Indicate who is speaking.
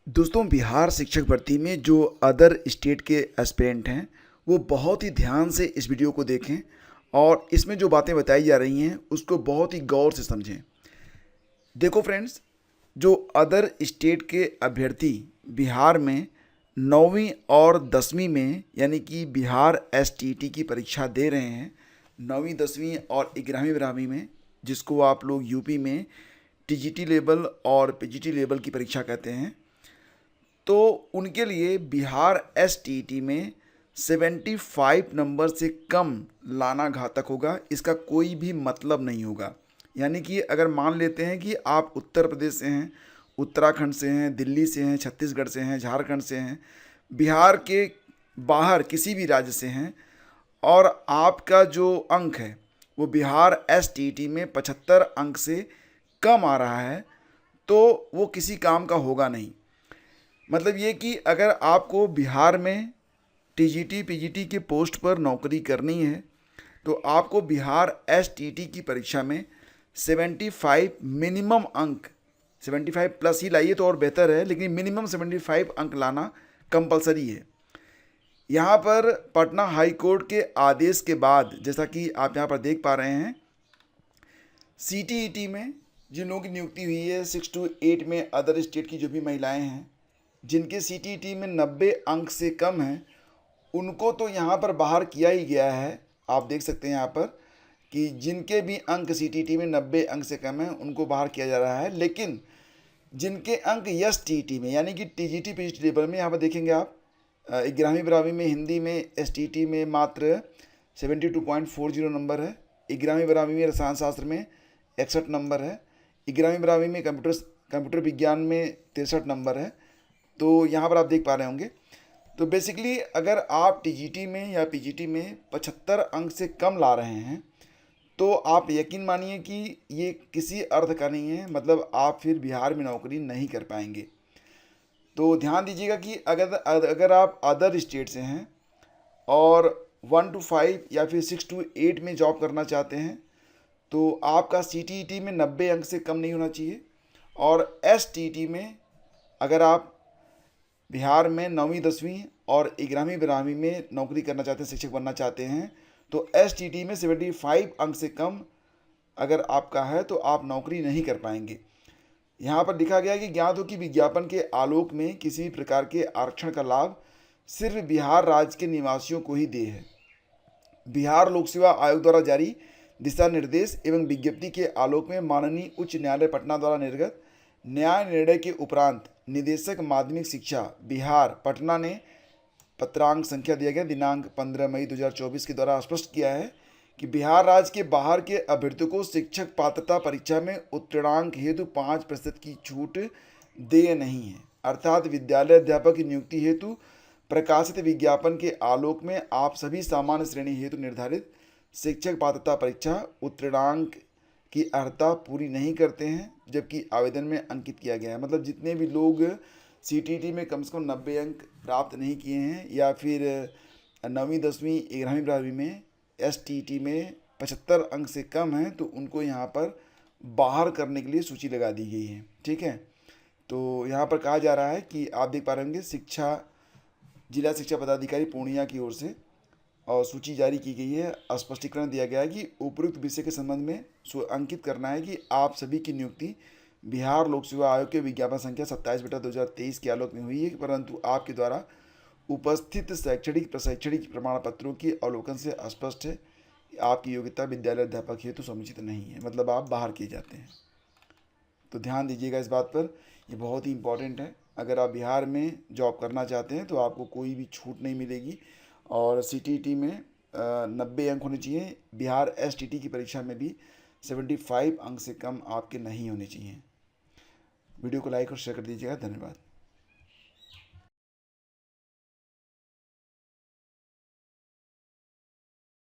Speaker 1: दोस्तों, बिहार शिक्षक भर्ती में जो अदर स्टेट के एस्पिरेंट हैं वो बहुत ही ध्यान से इस वीडियो को देखें और इसमें जो बातें बताई जा रही हैं उसको बहुत ही गौर से समझें। देखो फ्रेंड्स, जो अदर स्टेट के अभ्यर्थी बिहार में 9वीं और 10वीं में यानी कि बिहार एसटीईटी की परीक्षा दे रहे हैं, 9वीं 10वीं और 11वीं 12वीं में, जिसको आप लोग यूपी में टीजीटी लेवल और पीजीटी लेवल की परीक्षा कहते हैं, तो उनके लिए बिहार एसटीईटी में 75 नंबर से कम लाना घातक होगा। इसका कोई भी मतलब नहीं होगा। यानी कि अगर मान लेते हैं कि आप उत्तर प्रदेश से हैं, उत्तराखंड से हैं, दिल्ली से हैं, छत्तीसगढ़ से हैं, झारखंड से हैं, बिहार के बाहर किसी भी राज्य से हैं और आपका जो अंक है वो बिहार एसटीईटी में 75 अंक से कम आ रहा है, तो वो किसी काम का होगा नहीं। मतलब ये कि अगर आपको बिहार में टीजीटी पीजीटी के पोस्ट पर नौकरी करनी है तो आपको बिहार एसटीईटी की परीक्षा में 75 मिनिमम अंक, 75 प्लस ही लाइए तो और बेहतर है, लेकिन मिनिमम 75 अंक लाना कंपलसरी है। यहाँ पर पटना हाई कोर्ट के आदेश के बाद, जैसा कि आप यहाँ पर देख पा रहे हैं, सीटीईटी में जिन लोगों की नियुक्ति हुई है 6 to 8 में, अदर स्टेट की जो भी महिलाएं हैं जिनके सीटीईटी में 90 अंक से कम हैं, उनको तो यहाँ पर बाहर किया ही गया है। आप देख सकते हैं यहाँ पर कि जिनके भी अंक सीटीईटी में 90 अंक से कम हैं उनको बाहर किया जा रहा है, लेकिन जिनके अंक एसटीईटी में यानी कि टीजीटी पीजीटी लेवल में, यहाँ पर देखेंगे आप 11वीं 12वीं में हिंदी में एसटीईटी में मात्र 72.40 नंबर है, 11वीं 12वीं में रसायन शास्त्र में 61 नंबर है, 11वीं 12वीं में कंप्यूटर विज्ञान में 63 नंबर है। तो यहाँ पर आप देख पा रहे होंगे। तो बेसिकली अगर आप टीजीटी में या पीजीटी में 75 अंक से कम ला रहे हैं तो आप यकीन मानिए कि ये किसी अर्थ का नहीं है, मतलब आप फिर बिहार में नौकरी नहीं कर पाएंगे। तो ध्यान दीजिएगा कि अगर आप अदर स्टेट से हैं और 1 to 5 या फिर 6 to 8 में जॉब करना चाहते हैं तो आपका सीटीईटी में 90 अंक से कम नहीं होना चाहिए, और एसटीईटी में अगर आप बिहार में 9वीं 10वीं और 11वीं 12वीं में नौकरी करना चाहते हैं, शिक्षक बनना चाहते हैं, तो एसटीईटी में 75 अंक से कम अगर आपका है तो आप नौकरी नहीं कर पाएंगे। यहाँ पर लिखा गया है कि ज्ञात हो कि विज्ञापन के आलोक में किसी भी प्रकार के आरक्षण का लाभ सिर्फ बिहार राज्य के निवासियों को ही दे है। बिहार लोक सेवा आयोग द्वारा जारी दिशा निर्देश एवं विज्ञप्ति के आलोक में माननीय उच्च न्यायालय पटना द्वारा निर्गत न्याय निर्णय के उपरांत निदेशक माध्यमिक शिक्षा बिहार पटना ने पत्रांक संख्या दिया गया दिनांक 15 मई 2024 के द्वारा स्पष्ट किया है कि बिहार राज्य के बाहर के अभ्यर्थियों को शिक्षक पात्रता परीक्षा में उत्तीर्णांक हेतु 5% की छूट देय नहीं है। अर्थात विद्यालय अध्यापक की नियुक्ति हेतु प्रकाशित विज्ञापन के आलोक में आप सभी सामान्य श्रेणी हेतु निर्धारित शिक्षक पात्रता परीक्षा उत्तीर्णांक की अर्हता पूरी नहीं करते हैं, जबकि आवेदन में अंकित किया गया है। मतलब जितने भी लोग सीटीईटी में कम से कम 90 अंक प्राप्त नहीं किए हैं या फिर 9वीं 10वीं 11वीं 12वीं में एसटीईटी में 75 अंक से कम हैं, तो उनको यहाँ पर बाहर करने के लिए सूची लगा दी गई है। ठीक है, तो यहाँ पर कहा जा रहा है कि आप देख पा रहे होंगे जिला शिक्षा पदाधिकारी पूर्णिया की ओर से और सूची जारी की गई है। स्पष्टीकरण दिया गया है कि उपयुक्त विषय के संबंध में अंकित करना है कि आप सभी की नियुक्ति बिहार लोक सेवा आयोग के विज्ञापन संख्या 27/2023 के आलोक में हुई है, परंतु आपके द्वारा उपस्थित शैक्षणिक प्रशैक्षणिक प्रमाण पत्रों के अवलोकन से स्पष्ट है कि आपकी योग्यता विद्यालय अध्यापक हेतु समुचित नहीं है, मतलब आप बाहर किए जाते हैं। तो ध्यान दीजिएगा इस बात पर, ये बहुत ही इंपॉर्टेंट है। अगर आप बिहार में जॉब करना चाहते हैं तो आपको कोई भी छूट नहीं मिलेगी, और सीटीईटी में 90 अंक होने चाहिए। बिहार एसटीईटी की परीक्षा में भी 75 अंक से कम आपके नहीं होने चाहिए। वीडियो को लाइक और शेयर कर दीजिएगा। धन्यवाद।